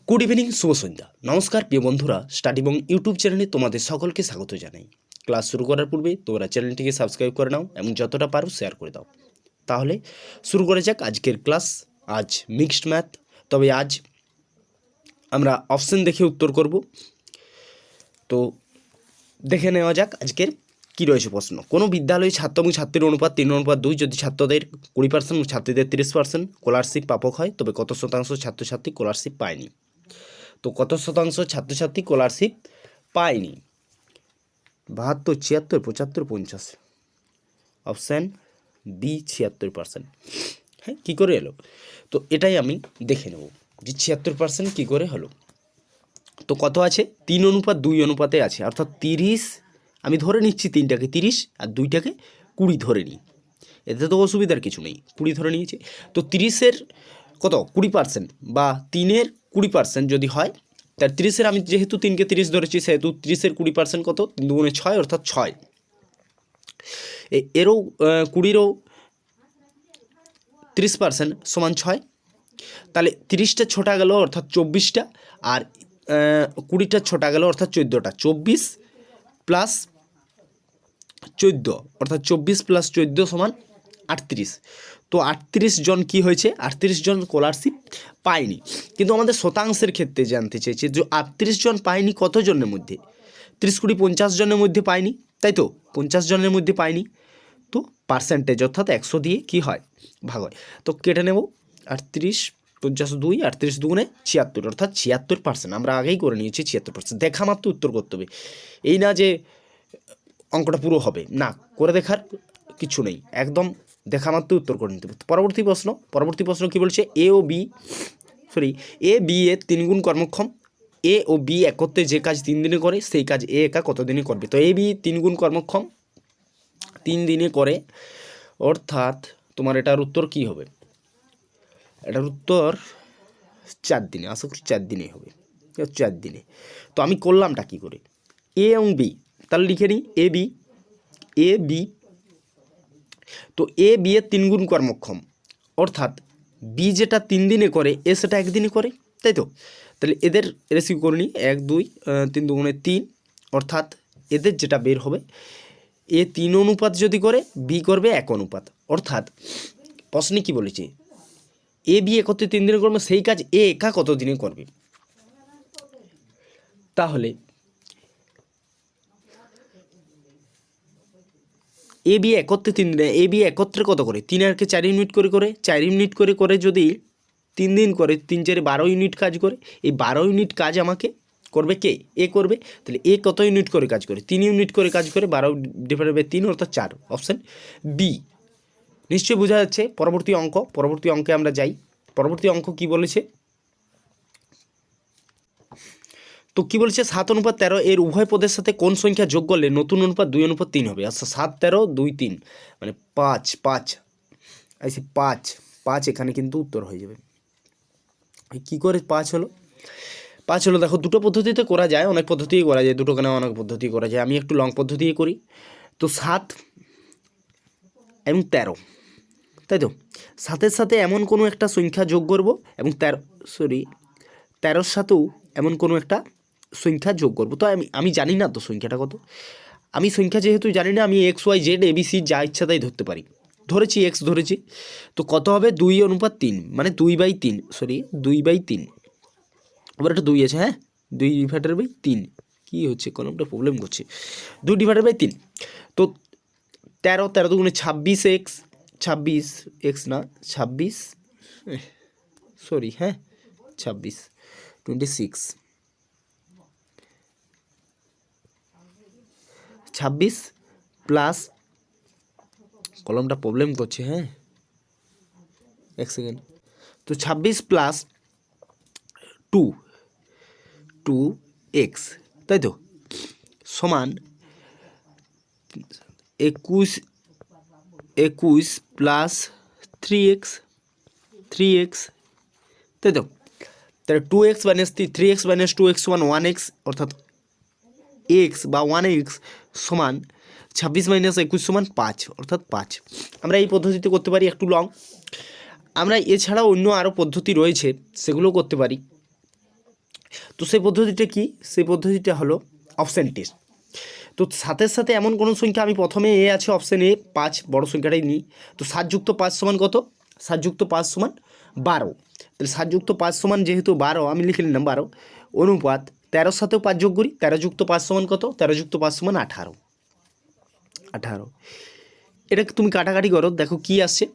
Good evening, শুভ সন্ধ্যা। নমস্কার প্রিয় বন্ধুরা, স্টাডি এবং ইউটিউব চ্যানেলে তোমাদের সকলকে স্বাগত জানাই। ক্লাস শুরু করার পূর্বে তোমরা চ্যানেলটিকে সাবস্ক্রাইব করে নাও এবং যতটা পারো শেয়ার করে দাও। তাহলে শুরু করা যাক আজকের ক্লাস। আজ মিক্সড ম্যাথ, তবে আজ আমরা অপশন দেখে উত্তর করব। তো দেখে নেওয়া যাক আজকের কী রয়েছে প্রশ্ন। কোনো বিদ্যালয়ে ছাত্র এবং ছাত্রীর অনুপাত 3:2, যদি ছাত্রদের 20% এবং ছাত্রীদের 30% স্কলারশিপ প্রাপক হয়, তবে কত শতাংশ ছাত্রছাত্রী স্কলারশিপ পায়নি? তো কত শতাংশ ছাত্রছাত্রী স্কলারশিপ পায়নি? 72, 76, 75, 50। Option B 76%। হ্যাঁ, কী করে এলো? তো এটাই আমি দেখে নেব যে 76% কী করে হলো। তো কত আছে? 3:2 অনুপাতে আছে, অর্থাৎ 30। আমি ধরে নিচ্ছি 3টাকে 30 আর 2টাকে 20 ধরে নিই। এতে তো অসুবিধার কিছু নেই, 20 ধরে নিয়েছি। তো 30-এর কত 20% বা 3-এর 20% যদি হয়, তার 30-এর আমি যেহেতু 3কে 30 ধরেছি, সেহেতু 30-এর 20% কত? 3 দুগুণে 6, অর্থাৎ 6। এরও 20-রও 30% সমান 6। তাহলে 30টা ছোটা গেল, অর্থাৎ 24টা, আর 20টা ছোটা গেল, অর্থাৎ 14টা। 24 প্লাস 14, অর্থাৎ 24 প্লাস 14 সমান 38। তো 38 জন কী হয়েছে? 38 জন স্কলারশিপ পায়নি। কিন্তু আমাদের শতাংশের ক্ষেত্রে জানতে চেয়েছে যে 38 জন পায়নি কতজনের মধ্যে? 30, 20, 50 জনের মধ্যে পায়নি, তাই তো? 50 জনের মধ্যে পায়নি। তো পার্সেন্টেজ, অর্থাৎ 100 দিয়ে কী হয়? ভাগ হয়। তো কেটে নেব 38, 50, 2, 38 দুগুণে 76, অর্থাৎ 76%। আমরা আগেই করে নিয়েছি 76%। দেখা মাত্র উত্তর করতে হবে, এই না যে অঙ্কটা পুরো হবে না, করে দেখার কিছু নেই, একদম দেখা মাত্র উত্তর করে নিতে হবে। পরবর্তী প্রশ্ন কী বলছে? এ বি এ 3 গুণ কর্মক্ষম। এ ও বি একত্রে যে কাজ 3 দিনে করে, সেই কাজ এ একা কত দিনে করবে? তো এ বি 3 গুণ কর্মক্ষম 3 দিনে করে, অর্থাৎ তোমার এটার উত্তর কী হবে? এটার উত্তর 4 দিনে, আশা করি 4 দিনেই হবে, 4 দিনে। তো আমি করলামটা কী করে? এ এবং বি, তাহলে লিখে নিই এ বি। তো এ বি এর 3 গুণ কর্মক্ষম, অর্থাৎ বি যেটা 3 দিনে করে, এ সেটা 1 দিনে করে, তাই তো? তাহলে এদের রেসিও করে নিই, 1, 2, 3 দুগুণে 3, অর্থাৎ এদের যেটা বের হবে, এ 3 অনুপাত যদি করে, বি করবে 1 অনুপাত। অর্থাৎ প্রশ্নে কী বলেছে? এ বি একত্রে 3 দিনে করবে, সেই কাজ এ একা কত দিনে করবে? তাহলে এ বি একত্রে 3 দিনে, এ বি একত্রে কত করে? 3 আর 4 ইউনিট করে 4 ইউনিট করে যদি 3 দিন করে, 3 4 12 ইউনিট কাজ করে। এই 12 ইউনিট কাজ আমাকে করবে কে? এ করবে। তাহলে এ কত ইউনিট করে কাজ করে? 3 ইউনিট করে কাজ করে, 12/3, অর্থাৎ 4। Option B. নিশ্চয়ই বোঝা যাচ্ছে। পরবর্তী অঙ্কে আমরা যাই। পরবর্তী অঙ্ক কি বলেছে? তো কী বলেছে? 7:13 এর উভয় পদের সাথে কোন সংখ্যা যোগ করলে নতুন অনুপাত 2:3 হবে? আচ্ছা, 7, 13, 2, 3 মানে 5 আচ্ছা 5 এখানে কিন্তু উত্তর হয়ে যাবে। কী করে 5 হলো? দেখো, দুটো পদ্ধতিতে করা যায়, অনেক পদ্ধতিই করা যায়, দুটো কেন অনেক পদ্ধতি করা যায়। আমি একটু লং পদ্ধতি করি। তো 7 এবং 13, তাই তো? 7-এর সাথে এমন কোনো একটা সংখ্যা যোগ করব, এবং 13-র সাথেও এমন কোনো একটা সংখ্যা যোগ করব। তো আমি জানি না তো সংখ্যাটা কত। আমি সংখ্যা যেহেতু জানি না, আমি XY Z ABC যা ইচ্ছা তাই ধরতে পারি। ধরেছি X ধরেছি। তো কত হবে? 2:3, মানে 2/3। আবার একটা 2 আছে, হ্যাঁ, 2/3। কী হচ্ছে? কলমটা প্রবলেম করছে। 2/3। তো 13 দুগুণে 26x, 26x না 26, হ্যাঁ 26, 26, 26 প্লাস, কলমটা প্রবলেম করছে, হ্যাঁ, এক সেকেন্ড। তো 26 প্লাস 2x, তাই তো, সমান 21 প্লাস 3x, তাই তো? তাহলে 2x minus 3x minus 2x সমান 1x, অর্থাৎ x বা 1x সমান 26 মাইনাস 21 সমান 5, অর্থাৎ 5। আমরা এই পদ্ধতিতে করতে পারি, একটু লং। আমরা এছাড়াও অন্য আরও পদ্ধতি রয়েছে, সেগুলো করতে পারি। তো সেই পদ্ধতিটা কি? সেই পদ্ধতিটা হলো অপশান টেস্ট। তো সাথে সাথে এমন কোনো সংখ্যা, আমি প্রথমে এ আছে অপশান এ 5, বড় সংখ্যাটাই নিই। তো 7 যুক্ত 5 সমান কত? 7 যুক্ত 5 সমান 12। তাহলে 7 যুক্ত 5 সমান যেহেতু 12, আমি লিখে নিলাম 12 অনুপাত 13-র সাথেও 5 যোগ করি। 13 যুক্ত 5 সমান কত? 13 যুক্ত 5 সমান 18। এটাকে তুমি কাটাকাটি করো, দেখো কি আসছে,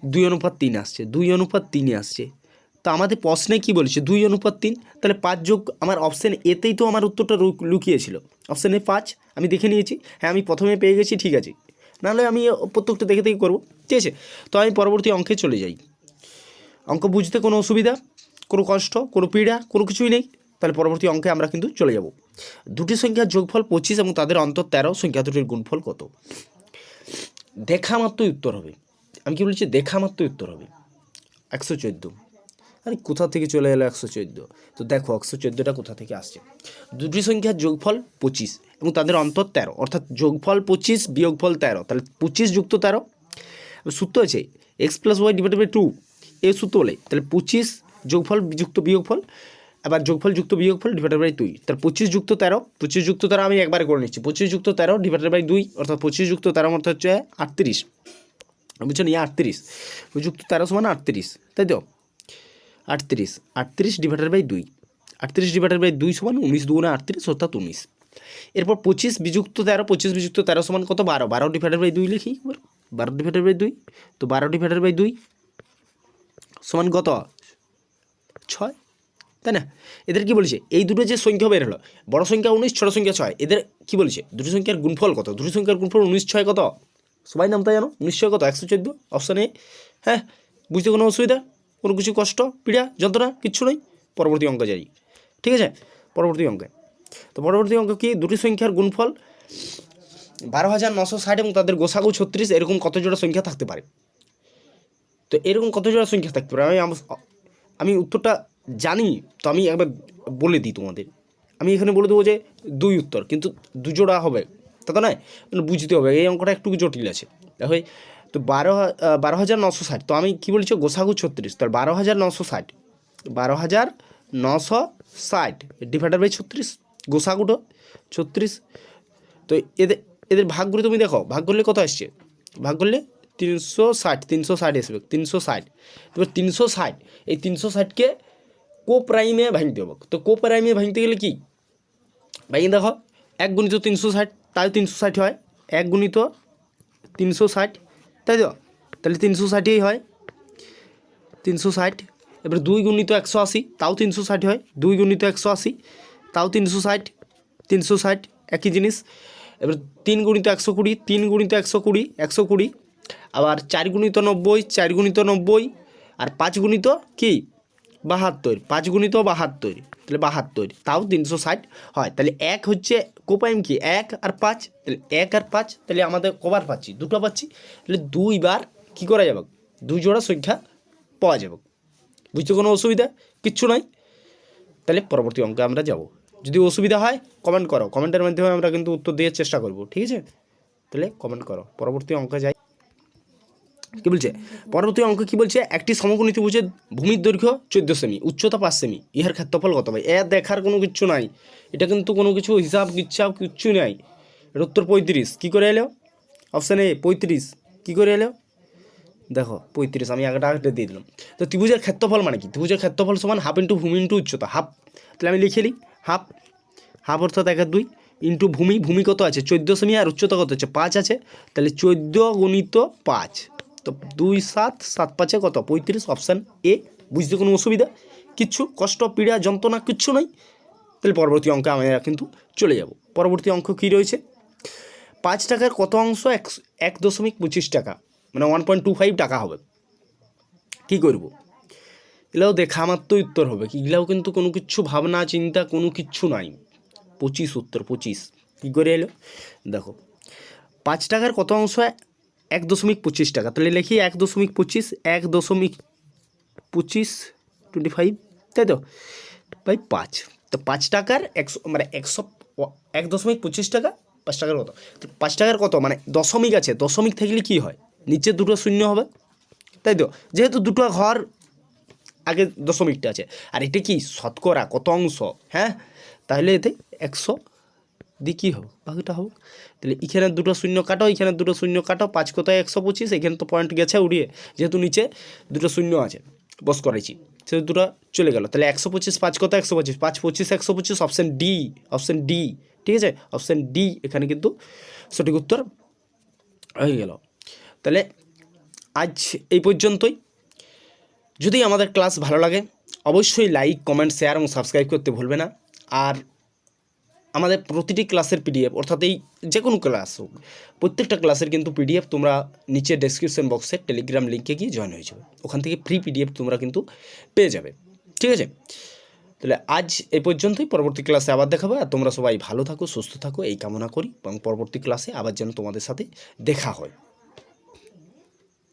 2:3 আসছে, 2:3 আসছে। তো আমাদের প্রশ্নে কি বলেছে? 2:3। তাহলে 5 যোগ, আমার অপশান এতেই তো আমার উত্তরটা লুকিয়েছিল। অপশান এ 5 আমি দেখে নিয়েছি, হ্যাঁ আমি প্রথমে পেয়ে গেছি, ঠিক আছে। নাহলে আমি প্রত্যেকটা দেখে দেখে করবো, ঠিক আছে। তো আমি পরবর্তী অঙ্কে চলে যাই। অঙ্ক বুঝতে কোনো অসুবিধা, কোনো কষ্ট, কোনো পীড়া, কোনো কিছুই নেই। তাহলে পরবর্তী অঙ্কে আমরা কিন্তু চলে যাব। দুটি সংখ্যার যোগফল 25 এবং তাদের অন্তর 13, সংখ্যা দুটির গুণফল কত? দেখা মাত্রই উত্তর হবে। আমি কি বলছি? দেখা মাত্রই উত্তর হবে 114। আরে কোথা থেকে চলে এলো 114? তো দেখো 114টা কোথা থেকে আসছে। দুটি সংখ্যার যোগফল 25 এবং তাদের অন্তর 13, অর্থাৎ যোগফল 25 বিয়োগফল 13, তাহলে 25 যুক্ত 13। সূত্র আছে x+y/2, এই সূত্র বলে। তাহলে 25 যোগফল যুক্ত বিয়োগফল, আবার যোগফল যুক্ত বিয়োগফল /2। তাহলে 25 যুক্ত 13, 25 যুক্ত 13 আমি একবারে করে নিচ্ছি। 25 যুক্ত 13 /2, অর্থাৎ 25 যুক্ত 13 অর্থাৎ হচ্ছে 38। বুঝছেন? 38 যুক্ত 13 সমান 38, তাই তো? 38 /2, 38/2 সমান 19 দুগুণে 38, অর্থাৎ 19। এরপর 25 বিযুক্ত 13, 25 বিযুক্ত 13 সমান কত? 12, 12/2 লিখি, 12/2। তো 12/2 সমান কত? 6, তাই না? এদের কি বলেছে? এই দুটো যে সংখ্যা বের হলো, বড় সংখ্যা 19, ছোট সংখ্যা 6, এদের কি বলেছে? দুটো সংখ্যার গুণফল কত? দুটো সংখ্যার গুণফল 19 6 কত? সবাই নামটা জানো? 19 6 কত? 114, অপশান এ। হ্যাঁ, বুঝতে কোনো অসুবিধা, কোনো কিছু কষ্ট, পীড়া, যন্ত্রণা কিচ্ছু নেই। পরবর্তী অঙ্ক যাই, ঠিক আছে? পরবর্তী অঙ্কে, তো পরবর্তী অঙ্ক কি? দুটি সংখ্যার গুণফল 12,960 এবং তাদের গোসাগু 36, এরকম কত জোড়া সংখ্যা থাকতে পারে? তো এরকম কত জোড়া সংখ্যা থাকতে পারে? আমি উত্তরটা জানি, তো আমি একবার বলে দিই তোমাদের। আমি এখানে বলে দেবো যে 2 উত্তর, কিন্তু 2 জোড়া হবে তা তো নয়, বুঝতে হবে। এই অঙ্কটা একটু জটিল আছে। দেখো, তো 12,960, তো আমি কী বলছি? গোসাগু 36, তাহলে 12,960, 12,960 /36, গোসাগুটো 36। তো এদের এদের ভাগ করে তুমি দেখো, ভাগ করলে কত আসছে? ভাগ করলে 360 আসবে, 360। এবার 360, এই 360কে কোপ্রাইমে ভাঙতে হবে। তো কোপ্রাইমে ভাঙতে গেলে কি? ভাঙিয়ে দেখো, 1 গুণিত 360, তাই 360 হয়। 1 গুণিত 360, তাই তো? তাহলে 360ই হয়, 360। এবার 2 গুণিত 180, তাও 360 হয়। 2 গুণিত 180, তাও 360, 360 একই জিনিস। এবার 3 গুণিত 120, 3 গুণিত 120, 120। আবার 4 গুণিত 90, 4 গুণিত 90। আর 5 গুণিত কি? 72, 5 গুণিত 72, তাহলে 72, তাও 360 হয়। তাহলে 1 হচ্ছে কোপাইম কি? 1 আর 5, তাহলে 1 আর 5, তাহলে আমাদের কবার পাচ্ছি? দুটো পাচ্ছি। তাহলে 2 বার কী করা যাবে? 2 জোড়া সংখ্যা পাওয়া যাবে। বুঝতে কোনো অসুবিধা কিচ্ছু নয়। তাহলে পরবর্তী অঙ্কে আমরা যাব। যদি অসুবিধা হয় কমেন্ট করো, কমেন্টের মাধ্যমে আমরা কিন্তু উত্তর দেওয়ার চেষ্টা করব, ঠিক আছে? তাহলে কমেন্ট করো। পরবর্তী অঙ্কে যাই। কী বলছে? পরবর্তী অঙ্ক কী বলছে? একটি সমকোণী ত্রিভুজের ভূমির দৈর্ঘ্য 14 সেমি, উচ্চতা 5 সেমি, ইহার ক্ষেত্রফল কত? ভাই এর দেখার কোনো কিচ্ছু নাই, এটা কিন্তু কোনো কিছু হিসাব কিচ্ছু নাই। এর উত্তর 35। কী করে এলো? Option A 35। কী করে এলো? দেখো 35, আমি আগেটা দিয়ে দিলাম। তো ত্রিভুজের ক্ষেত্রফল মানে কি? ত্রিভুজের ক্ষেত্রফল সমান হাফ ইন্টু ভূমি ইন্টু উচ্চতা, হাফ। তাহলে আমি লিখে নিই হাফ, হাফ অর্থাৎ 1/2 ইন্টু ভূমি, ভূমি কত আছে? 14 সেমি, আর উচ্চতা কত আছে? 5 আছে। তাহলে 14 গুণিত 5, তো 2 7 7 5 কত? 35, অপশান এ। বুঝতে কোনো অসুবিধা কিচ্ছু, কষ্ট, পীড়া, যন্ত্রণা কিচ্ছু নয়। তাহলে পরবর্তী অঙ্কে আমরা কিন্তু চলে যাব। পরবর্তী অঙ্ক কী রয়েছে? 5 টাকার কত অংশ 1.25 টাকা, মানে 1.25 টাকা হবে? কী করব? এগুলাও দেখা মাত্রই উত্তর হবে। এগুলাও কিন্তু কোনো কিচ্ছু ভাবনা চিন্তা কোনো কিচ্ছু নাই। 25 উত্তর, 25। কী করে এলো? দেখো, 5 টাকার কত অংশ 1.25 টাকা, তাহলে লিখি 1.25, 1.25 25, তাই তো? বাই 5। তো 5 টাকার 100, মানে 1.25 টাকা, 5 টাকার কত? তো 5 টাকার কত মানে দশমিক আছে, দশমিক থাকলে কী হয়? নিচে দুটো শূন্য হবে, তাই তো? যেহেতু দুটো ঘর আগে দশমিকটা আছে, আর এটা কি শতকরা কত অংশ, হ্যাঁ, তাহলে এতে 100 দিয়ে কী হোক বাকিটা হোক। তাহলে এখানে দুটো শূন্য কাটো, এখানে দুটো শূন্য কাটো, 5 কোথায় 125, এখানে তো পয়েন্ট গেছে উড়িয়ে, যেহেতু নিচে দুটো শূন্য আছে বস করেছি, সে দুটো চলে গেল। তাহলে 125, 5 কোথায় 125, 5 25 125, অপশান ডি, অপশান ডি, ঠিক আছে, অপশান ডি এখানে কিন্তু সঠিক উত্তর হয়ে গেল। তাহলে আজ এই পর্যন্তই। যদি আমাদের ক্লাস ভালো লাগে অবশ্যই লাইক, কমেন্ট, শেয়ার এবং সাবস্ক্রাইব করতে ভুলবে না। আর আমাদের প্রতিটি ক্লাসের পিডিএফ, অর্থাৎ এই যে কোনো ক্লাস হোক প্রত্যেকটা ক্লাসের কিন্তু পিডিএফ তোমরা নিচে ডেসক্রিপশন বক্সে টেলিগ্রাম লিঙ্কে গিয়ে জয়েন হয়ে যাবে, ওখান থেকে ফ্রি পিডিএফ তোমরা কিন্তু পেয়ে যাবে, ঠিক আছে। তাহলে আজ এই পর্যন্তই, পরবর্তী ক্লাসে আবার দেখাবো। আর তোমরা সবাই ভালো থাকো, সুস্থ থাকো এই কামনা করি, এবং পরবর্তী ক্লাসে আবার যেন তোমাদের সাথে দেখা হয়।